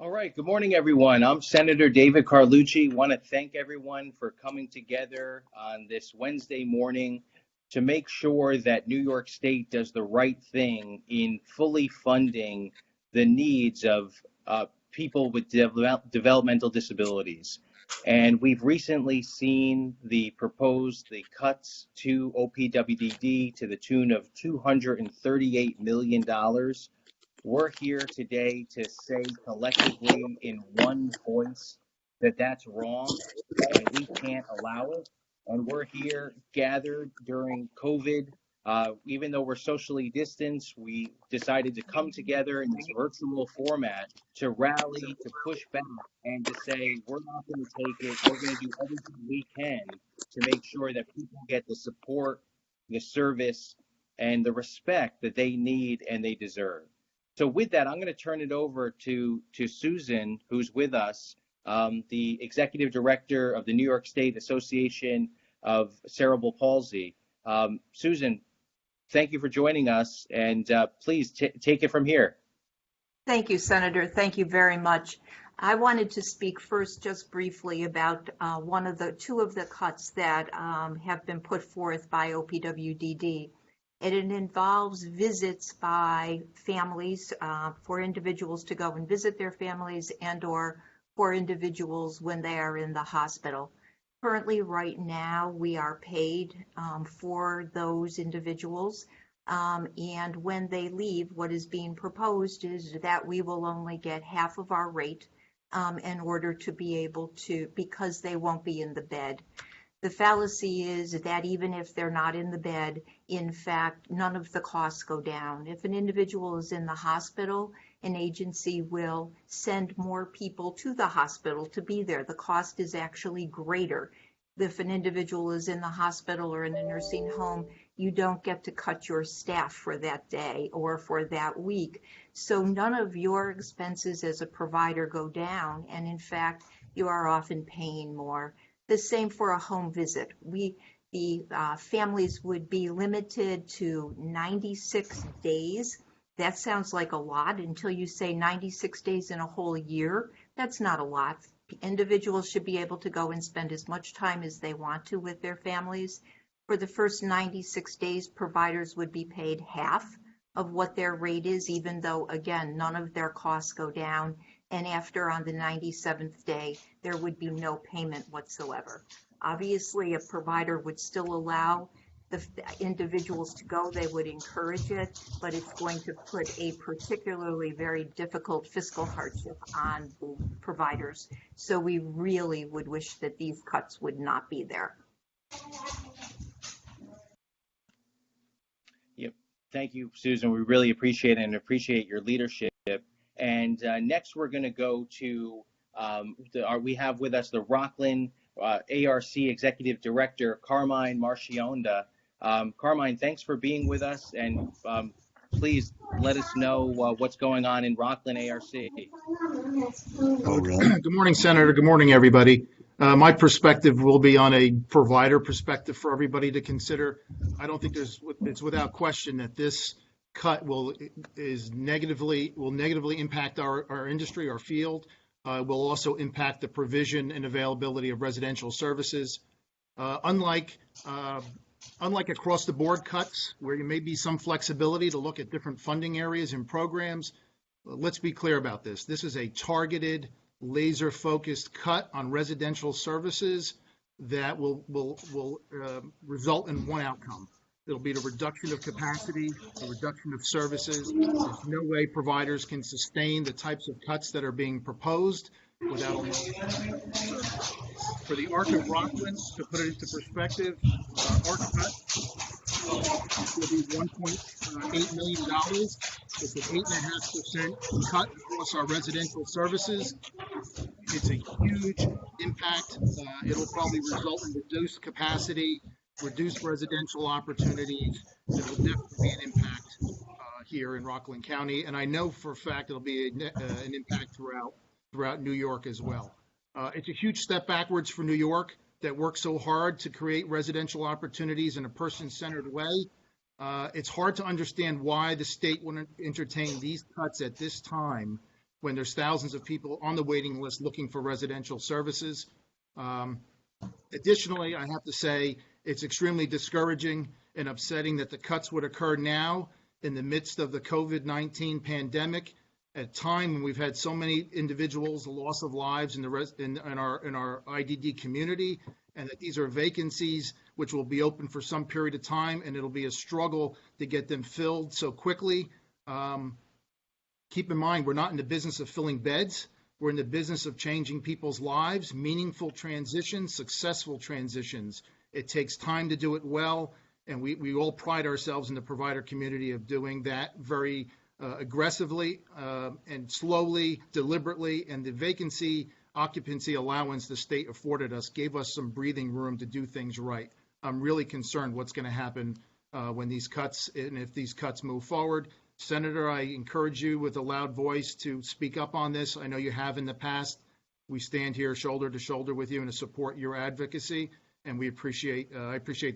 All right. Good morning, everyone. I'm Senator David Carlucci. Want to thank everyone for coming together on this Wednesday morning to make sure that New York State does the right thing in fully funding the needs of people with developmental disabilities. And we've recently seen the cuts to OPWDD to the tune of $238 million. We're here today to say collectively in one voice that that's wrong and we can't allow it. And we're here gathered during COVID. Even though we're socially distanced, we decided to come together in this virtual format to rally, to push back, and to say, we're not going to take it. We're going to do everything we can to make sure that people get the support, the service, and the respect that they need and they deserve. So with that, I'm going to turn it over to Susan, who's with us, the Executive Director of the New York State Association of Cerebral Palsy. Susan, thank you for joining us, and please take it from here. Thank you, Senator. Thank you very much. I wanted to speak first just briefly about two of the cuts that have been put forth by OPWDD. And it involves visits by families for individuals to go and visit their families and or for individuals when they are in the hospital. Currently, right now, we are paid for those individuals. And when they leave, what is being proposed is that we will only get half of our rate in order to be able to, because they won't be in the bed. The fallacy is that even if they're not in the bed, in fact, none of the costs go down. If an individual is in the hospital, an agency will send more people to the hospital to be there. The cost is actually greater. If an individual is in the hospital or in a nursing home, you don't get to cut your staff for that day or for that week. So none of your expenses as a provider go down. And in fact, you are often paying more. The same for a home visit. The families would be limited to 96 days. That sounds like a lot until you say 96 days in a whole year. That's not a lot. Individuals should be able to go and spend as much time as they want to with their families. For the first 96 days, providers would be paid half of what their rate is, even though, again, none of their costs go down. And after on the 97th day, there would be no payment whatsoever. Obviously, a provider would still allow the individuals to go. They would encourage it, but it's going to put a particularly very difficult fiscal hardship on the providers. So we really would wish that these cuts would not be there. Yep. Thank you, Susan. We really appreciate it and appreciate your leadership. And next, we're going to go to, we have with us the Rockland ARC Executive Director, Carmine Marchionda. Carmine, thanks for being with us, and please let us know what's going on in Rockland ARC. Good morning, Senator. Good morning, everybody. My perspective will be on a provider perspective for everybody to consider. I don't think it's without question that this cut will negatively impact our industry, our field. Will also impact the provision and availability of residential services. Unlike across the board cuts, where there may be some flexibility to look at different funding areas and programs, let's be clear about this. This is a targeted, laser-focused cut on residential services that will result in one outcome. It'll be the reduction of capacity, the reduction of services. There's no way providers can sustain the types of cuts that are being proposed without a For the Arc of Rockland, to put it into perspective, Arc cut will be $1.8 million. It's an 8.5% cut across our residential services. It's a huge impact. It'll probably result in reduced capacity, reduced residential opportunities. It will definitely be an impact here in Rockland County, and I know for a fact it'll be an impact throughout New York as well. It's a huge step backwards for New York that worked so hard to create residential opportunities in a person-centered way. It's hard to understand why the state wouldn't entertain these cuts at this time when there's thousands of people on the waiting list looking for residential services. Additionally, I have to say it's extremely discouraging and upsetting that the cuts would occur now in the midst of the COVID-19 pandemic, at a time when we've had so many individuals, the loss of lives in our IDD community, and that these are vacancies which will be open for some period of time, and it'll be a struggle to get them filled so quickly. Keep in mind, we're not in the business of filling beds. We're in the business of changing people's lives, meaningful transitions, successful transitions. It takes time to do it well, and we all pride ourselves in the provider community of doing that very aggressively and slowly, deliberately, and the vacancy occupancy allowance the state afforded us gave us some breathing room to do things right. I'm really concerned what's going to happen when these cuts, and if these cuts move forward. Senator, I encourage you with a loud voice to speak up on this. I know you have in the past. We stand here shoulder to shoulder with you and to support your advocacy, and I appreciate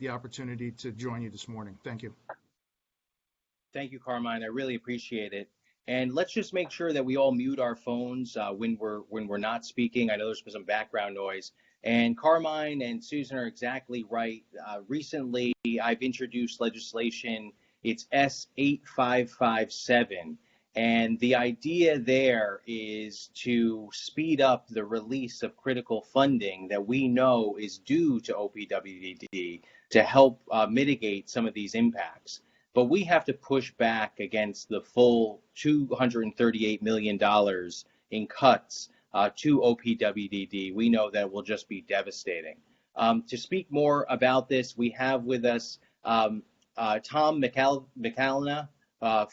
the opportunity to join you this morning. Thank you. Thank you, Carmine. I really appreciate it. And let's just make sure that we all mute our phones when we're not speaking. I know there's been some background noise. And Carmine and Susan are exactly right. Recently, I've introduced legislation. It's S8557. And the idea there is to speed up the release of critical funding that we know is due to OPWDD to help mitigate some of these impacts. But we have to push back against the full $238 million in cuts to OPWDD. We know that will just be devastating. To speak more about this, we have with us Tom McCallina,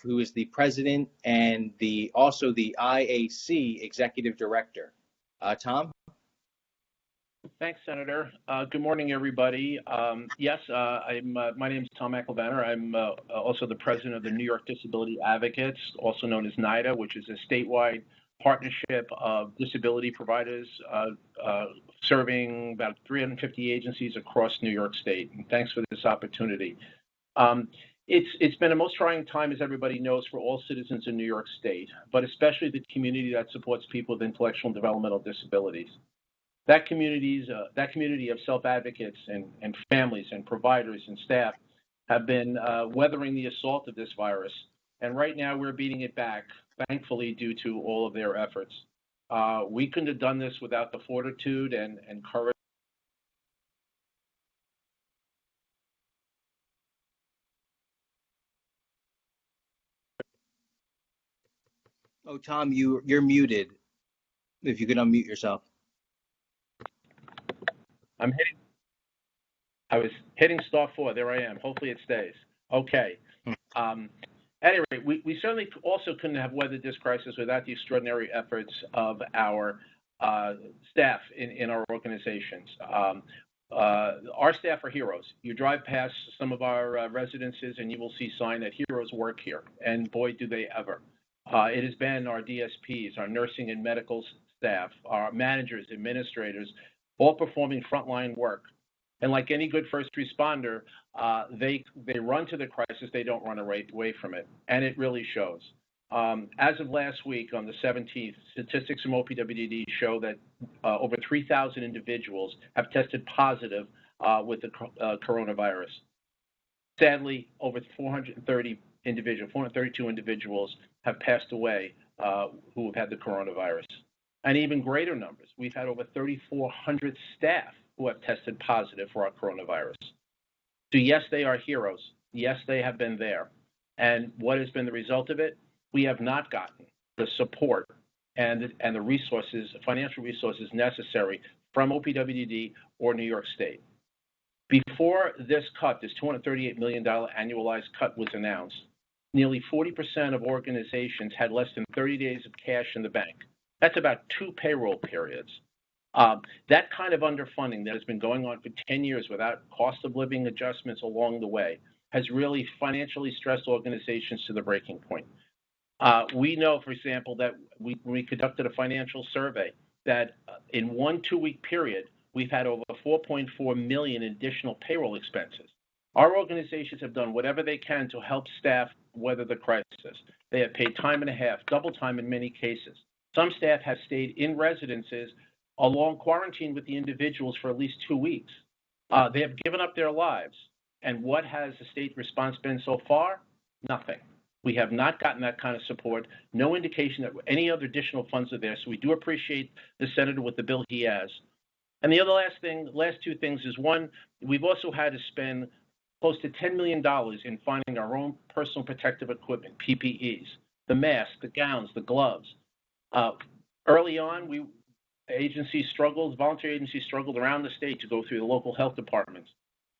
who is the president and also the IAC executive director. Tom? Thanks, Senator. Good morning, everybody. Yes, my name is Tom McElvanner. I'm also the president of the New York Disability Advocates, also known as NIDA, which is a statewide partnership of disability providers serving about 350 agencies across New York State. And thanks for this opportunity. It's been a most trying time, as everybody knows, for all citizens in New York State, but especially the community that supports people with intellectual and developmental disabilities. That community of self-advocates and families and providers and staff have been weathering the assault of this virus. And right now we're beating it back, thankfully, due to all of their efforts. We couldn't have done this without the fortitude and courage. Oh, Tom, you're muted. If you could unmute yourself. I was hitting *4. There I am. Hopefully it stays. Okay. At any rate, we certainly also couldn't have weathered this crisis without the extraordinary efforts of our staff in our organizations. Our staff are heroes. You drive past some of our residences and you will see sign that heroes work here, and boy, do they ever. It has been our DSPs, our nursing and medical staff, our managers, administrators, all performing frontline work. And like any good first responder, they run to the crisis, they don't run away from it. And it really shows. As of last week, on the 17th, statistics from OPWDD show that over 3,000 individuals have tested positive with the coronavirus. Sadly, over 432 individuals have passed away who have had the coronavirus. And even greater numbers. We've had over 3,400 staff who have tested positive for our coronavirus. So yes, they are heroes. Yes, they have been there. And what has been the result of it? We have not gotten the support and the resources, financial resources necessary from OPWDD or New York State. Before this cut, this $238 million annualized cut was announced, nearly 40% of organizations had less than 30 days of cash in the bank. That's about 2 payroll periods. That kind of underfunding that has been going on for 10 years without cost of living adjustments along the way has really financially stressed organizations to the breaking point. We know, for example, that we conducted a financial survey that in 1 2-week period, we've had over 4.4 million additional payroll expenses. Our organizations have done whatever they can to help staff weather the crisis. They have paid time and a half, double time in many cases. Some staff have stayed in residences along quarantine with the individuals for at least 2 weeks. They have given up their lives. And what has the state response been so far? Nothing. We have not gotten that kind of support, no indication that any other additional funds are there. So we do appreciate the senator with the bill he has. And the other last two things is, one, we've also had to spend close to $10 million in finding our own personal protective equipment, PPEs, the masks, the gowns, the gloves. Early on, voluntary agencies struggled around the state to go through the local health departments,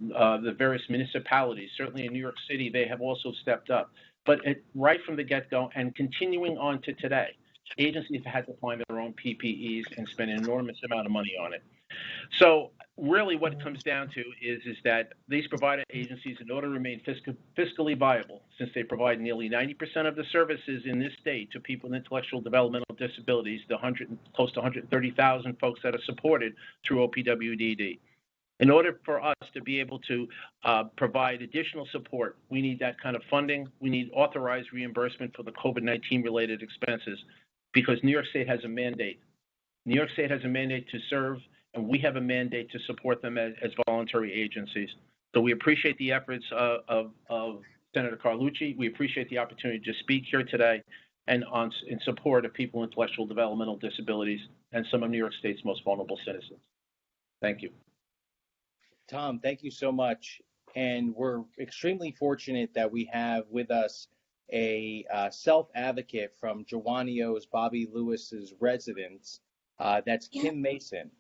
the various municipalities. Certainly in New York City, they have also stepped up. But right from the get-go and continuing on to today, agencies have had to find their own PPEs and spend an enormous amount of money on it. So really what it comes down to is that these provider agencies, in order to remain fiscally viable, since they provide nearly 90% of the services in this state to people with intellectual developmental disabilities, close to 130,000 folks that are supported through OPWDD. In order for us to be able to provide additional support, we need that kind of funding. We need authorized reimbursement for the COVID-19 related expenses, because New York State has a mandate. New York State has a mandate to serve, and we have a mandate to support them as voluntary agencies. So we appreciate the efforts of Senator Carlucci. We appreciate the opportunity to speak here today and in support of people with intellectual developmental disabilities and some of New York State's most vulnerable citizens. Thank you. Tom, thank you so much. And we're extremely fortunate that we have with us a self-advocate from Joanio's Bobby Lewis's residence. That's Kim Mason.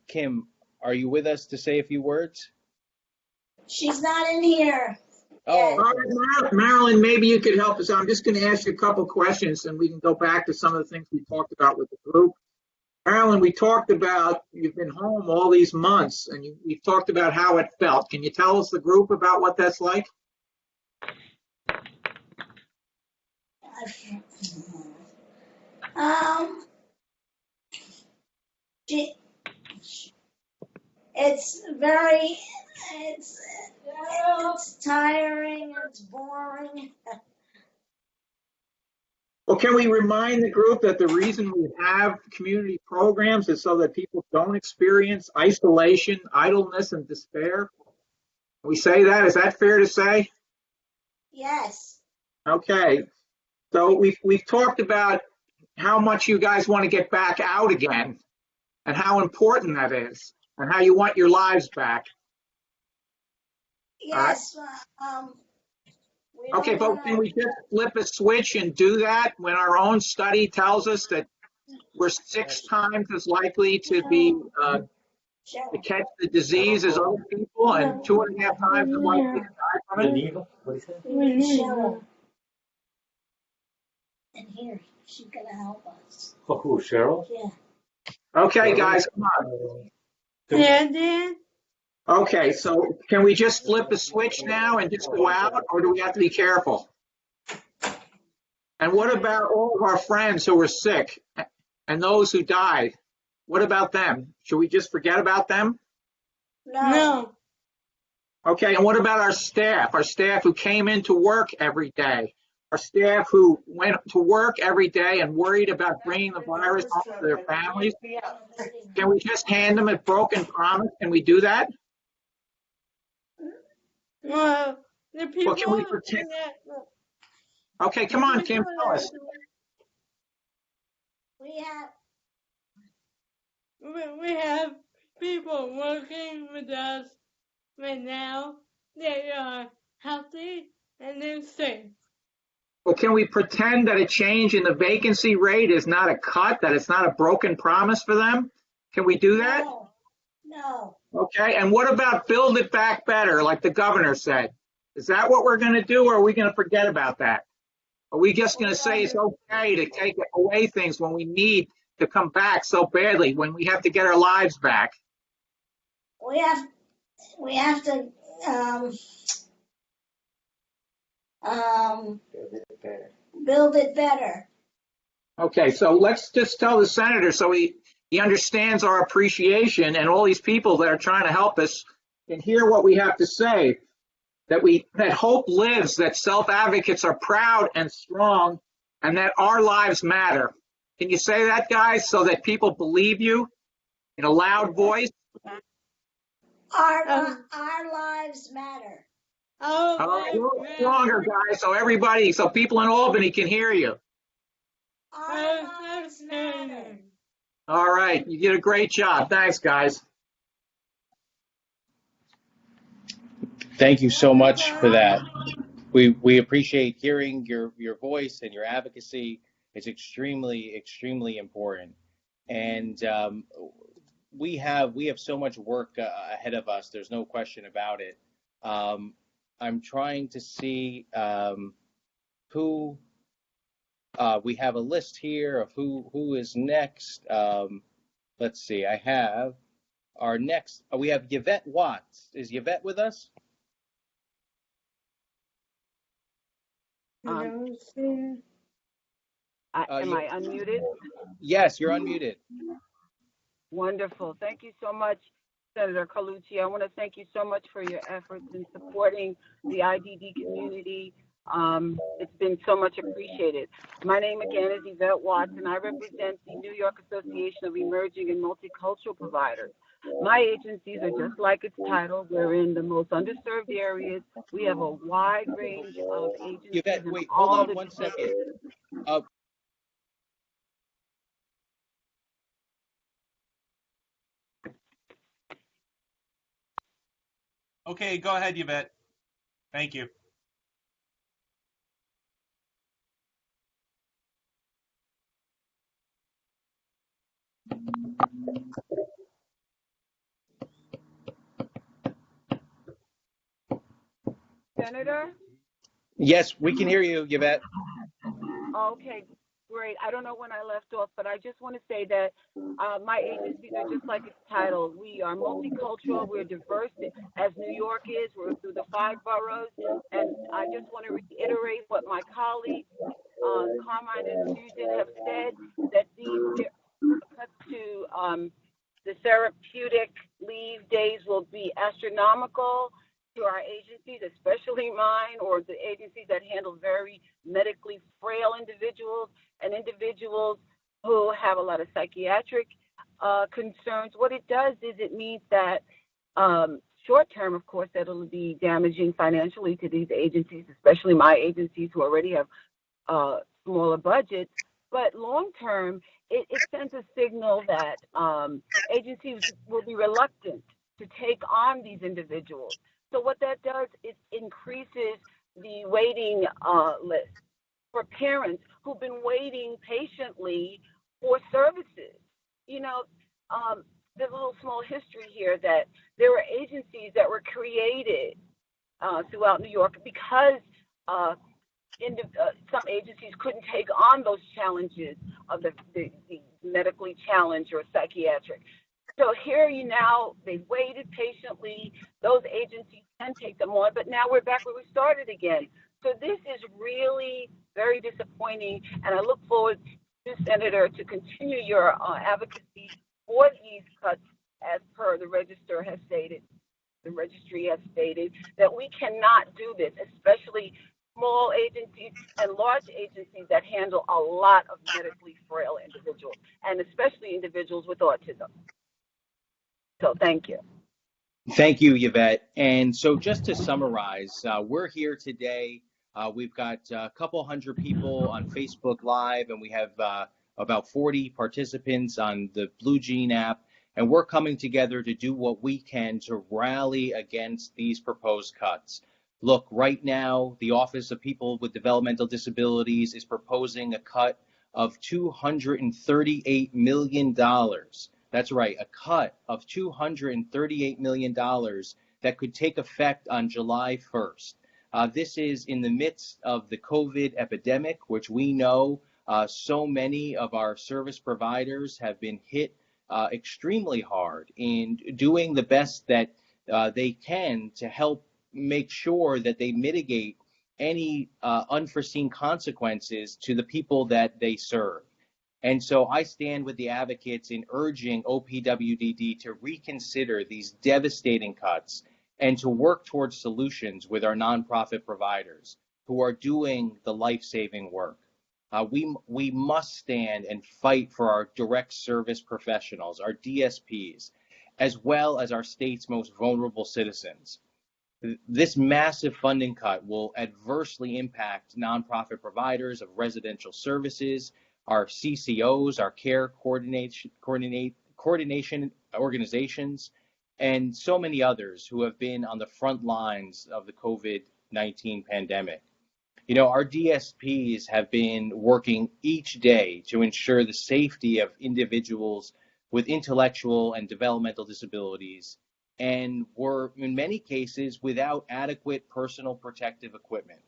Kim, are you with us to say a few words? She's not in here. Oh, All right, Marilyn, maybe you could help us. I'm just going to ask you a couple questions, and we can go back to some of the things we talked about with the group. Marilyn, we talked about you've been home all these months, and you talked about how it felt. Can you tell us, the group, about what that's like? It's tiring, it's boring. Well, can we remind the group that the reason we have community programs is so that people don't experience isolation, idleness, and despair? Can we say that? Is that fair to say? Yes. Okay. So we've talked about how much you guys want to get back out again and how important that is and how you want your lives back. Yes. Okay, but can we just flip a switch and do that when our own study tells us that we're 6 times as likely to be to catch the disease as other people and 2.5 times as likely to die from it? And here, she's gonna help us. Oh, who, Cheryl? Yeah. Okay, guys, come on. Yeah, Dan. Okay, so can we just flip a switch now and just go out, or do we have to be careful? And what about all of our friends who were sick and those who died? What about them? Should we just forget about them? No. Okay, and what about our staff who came into work every day? Our staff who went to work every day and worried about bringing the virus home to their families? Can we just hand them a broken promise? Can we do that? Well, the people. Well, can we pretend? Okay, come on, Kim, tell us. We have people working with us right now. They are healthy and they're safe. Well, can we pretend that a change in the vacancy rate is not a cut, that it's not a broken promise for them? Can we do that? No. Okay, and what about build it back better, like the governor said? Is that what we're going to do, or are we going to forget about that? Are we just going to say it's okay to take away things when we need to come back so badly, when we have to get our lives back? We have to build it better. Okay, so let's just tell the senator so he understands our appreciation, and all these people that are trying to help us can hear what we have to say, that hope lives, that self-advocates are proud and strong, and that our lives matter. Can you say that, guys, so that people believe you in a loud voice? Our lives matter. Our All right, a lives little matter. stronger, guys, so people in Albany can hear you. Our lives matter. All right, you did a great job. Thanks, guys. Thank you so much for that. We appreciate hearing your voice and your advocacy. It's extremely important. And we have so much work ahead of us. There's no question about it. I'm trying to see who we have a list here of who is next. Let's see. I have our next. We have Yvette Watts. Is Yvette with us? No, sir. Am I unmuted? Yes, you're unmuted. Wonderful. Thank you so much, Senator Carlucci. I want to thank you so much for your efforts in supporting the IDD community. It's been so much appreciated. My name again is Yvette Watts, and I represent the New York Association of Emerging and Multicultural Providers. My agencies are just like its title. We're in the most underserved areas. We have a wide range of agencies. Yvette, wait, hold on one second. Okay, go ahead, Yvette. Thank you. Senator? Yes, we can hear you, Yvette. Okay, great. I don't know when I left off, but I just want to say that my agencies are just like its title. We are multicultural. We're diverse, as New York is. We're through the 5 boroughs. And I just want to reiterate what my colleagues, Carmine and Susan, have said, that these cuts to the therapeutic leave days will be astronomical to our agencies, especially mine, or the agencies that handle very medically frail individuals and individuals who have a lot of psychiatric concerns. What it does is it means that short term, of course, that'll be damaging financially to these agencies, especially my agencies who already have smaller budgets. But long term, it sends a signal that agencies will be reluctant to take on these individuals. So what that does is increases the waiting list for parents who've been waiting patiently for services. You know, there's a little small history here that there were agencies that were created throughout New York because some agencies couldn't take on those challenges of the medically challenged or psychiatric. So here they've waited patiently. Those agencies can take them on, but now we're back where we started again. So this is really very disappointing, and I look forward to, Senator, to continue your advocacy for these cuts as per the registry has stated, that we cannot do this, especially small agencies and large agencies that handle a lot of medically frail individuals, and especially individuals with autism. So thank you. Thank you, Yvette. And so just to summarize, we're here today. We've got a couple hundred people on Facebook Live, and we have about 40 participants on the Blue Jean app. And we're coming together to do what we can to rally against these proposed cuts. Look, right now, the Office of People with Developmental Disabilities is proposing a cut of $238 million. That's right, a cut of $238 million that could take effect on July 1st. This is in the midst of the COVID epidemic, which we know so many of our service providers have been hit extremely hard in doing the best that they can to help make sure that they mitigate any unforeseen consequences to the people that they serve. And so I stand with the advocates in urging OPWDD to reconsider these devastating cuts and to work towards solutions with our nonprofit providers who are doing the life-saving work. We must stand and fight for our direct service professionals, our DSPs, as well as our state's most vulnerable citizens. This massive funding cut will adversely impact nonprofit providers of residential services, our CCOs, our care coordination organizations, and so many others who have been on the front lines of the COVID-19 pandemic. You know, our DSPs have been working each day to ensure the safety of individuals with intellectual and developmental disabilities, and were in many cases without adequate personal protective equipment.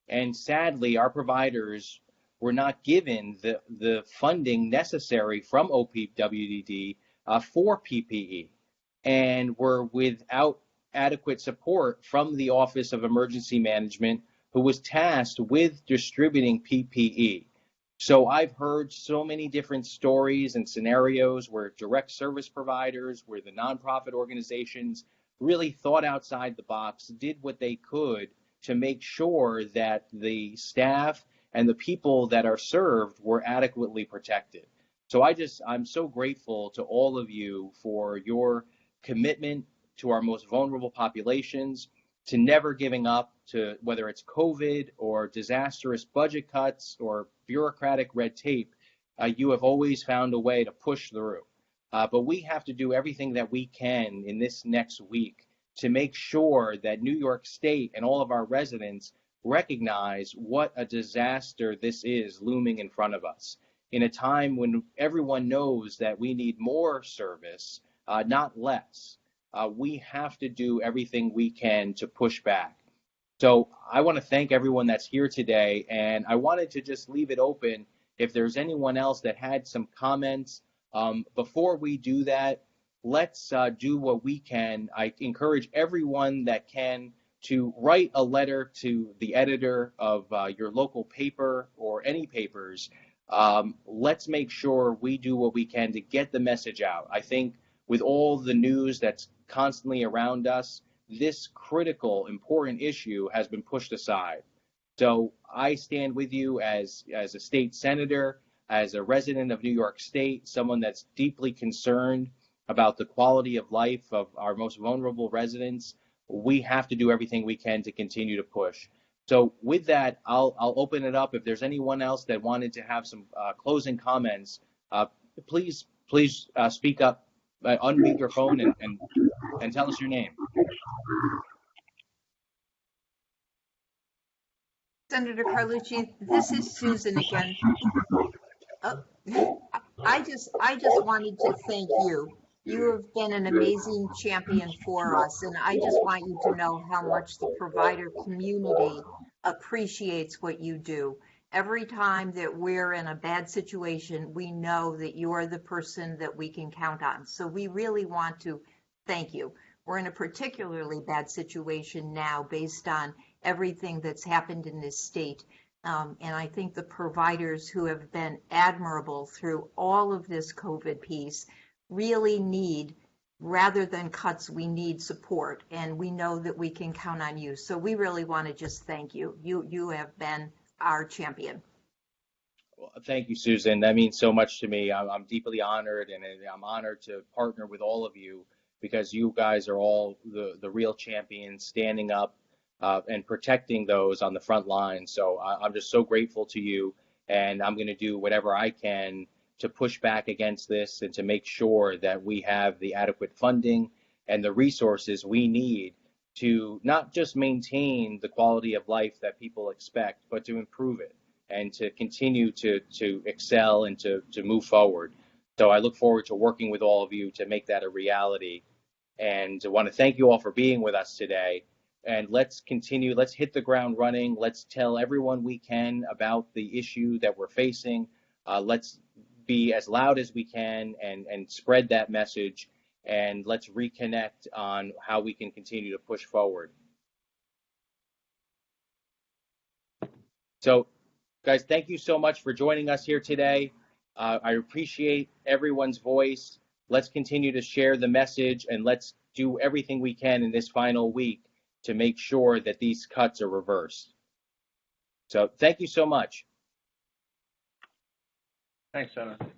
And sadly, our providers were not given the funding necessary from OPWDD for PPE, and were without adequate support from the Office of Emergency Management, who was tasked with distributing PPE. So I've heard so many different stories and scenarios where direct service providers, where the nonprofit organizations really thought outside the box, did what they could to make sure that the staff and the people that are served were adequately protected. So I'm so grateful to all of you for your commitment to our most vulnerable populations, to never giving up, to whether it's COVID or disastrous budget cuts or bureaucratic red tape. You have always found a way to push through. But we have to do everything that we can in this next week to make sure that New York State and all of our residents recognize what a disaster this is looming in front of us. In a time when everyone knows that we need more service, not less. We have to do everything we can to push back. So I want to thank everyone that's here today, and I wanted to just leave it open if there's anyone else that had some comments. Before we do that, let's do what we can. I encourage everyone that can to write a letter to the editor of your local paper or any papers. Let's make sure we do what we can to get the message out. I think with all the news that's constantly around us, this critical, important issue has been pushed aside. So I stand with you as a state senator, as a resident of New York State, someone that's deeply concerned about the quality of life of our most vulnerable residents. We have to do everything we can to continue to push. So with that, I'll open it up. If there's anyone else that wanted to have some closing comments, please speak up, unmute your phone and tell us your name. Senator Carlucci, this is Susan again. I just wanted to thank you. You have been an amazing champion for us, and I just want you to know how much the provider community appreciates what you do. Every time that we're in a bad situation, we know that you're the person that we can count on. So we really want to thank you. We're in a particularly bad situation now based on everything that's happened in this state. And I think the providers who have been admirable through all of this COVID piece really need, rather than cuts, we need support. And we know that we can count on you. So we really want to just thank you. You have been our champion. Well, thank you, Susan. That means so much to me. I'm deeply honored, and I'm honored to partner with all of you because you guys are all the real champions standing up and protecting those on the front line. So I'm just so grateful to you, and I'm going to do whatever I can to push back against this and to make sure that we have the adequate funding and the resources we need to not just maintain the quality of life that people expect, but to improve it and to continue to excel and to move forward. So I look forward to working with all of you to make that a reality. And I want to thank you all for being with us today. And let's continue, let's hit the ground running. Let's tell everyone we can about the issue that we're facing. Let's be as loud as we can and spread that message. And let's reconnect on how we can continue to push forward. So, guys, thank you so much for joining us here today. I appreciate everyone's voice. Let's continue to share the message, and let's do everything we can in this final week to make sure that these cuts are reversed. So thank you so much. Thanks, Senator.